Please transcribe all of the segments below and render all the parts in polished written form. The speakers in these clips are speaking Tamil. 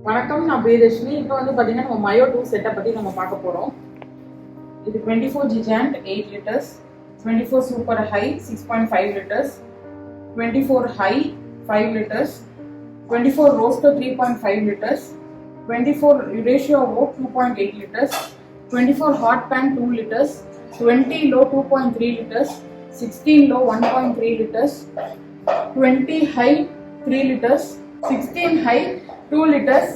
வணக்கம், நான் பிரியதர்ஷினி. இப்போ வந்து பார்த்தீங்கன்னா நம்ம மயோ 2 செட்டை பற்றி நம்ம பார்க்க போகிறோம். இது 24 giant 8 litres, 24 super high 6.5 litres, 24 high 5 litres, 24 roaster 3.5 litres, 24 ratio oak 2.8 litres, 24 hot pan 2 litres, 20 low 2.3 litres, 16 low 1.3 litres, 20 high 3 litres, 16 high 2 liters,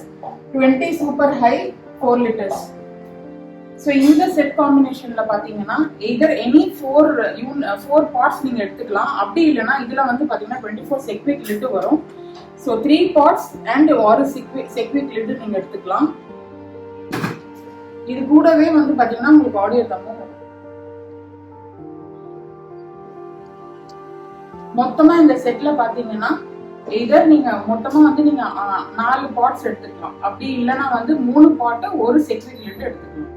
20 super high 4 liters. So இந்த செட் காம்பினேஷன்ல பாத்தீங்கன்னா either any 4 parts நீங்க எடுத்துக்கலாம். அப்படி இல்லனா இதுல வந்து பாத்தீங்கன்னா 24 செக்விக் லிட் வரும். So 3 parts and ஒரு செக்விக் லிட் நீங்க எடுத்துக்கலாம். இது கூடவே வந்து பாத்தீங்கன்னா உங்களுக்கு ஆடியோ தம்பும் வரும். மொத்தமா இந்த செட்ல பாத்தீங்கன்னா இதர் நீங்க மொத்தமா வந்து நீங்க 4 பாட்ஸ் எடுத்துக்கலாம். அப்படி இல்லைன்னா வந்து 3 பாட்டை ஒரு செக்விக் லிட் எடுத்துக்கலாம்.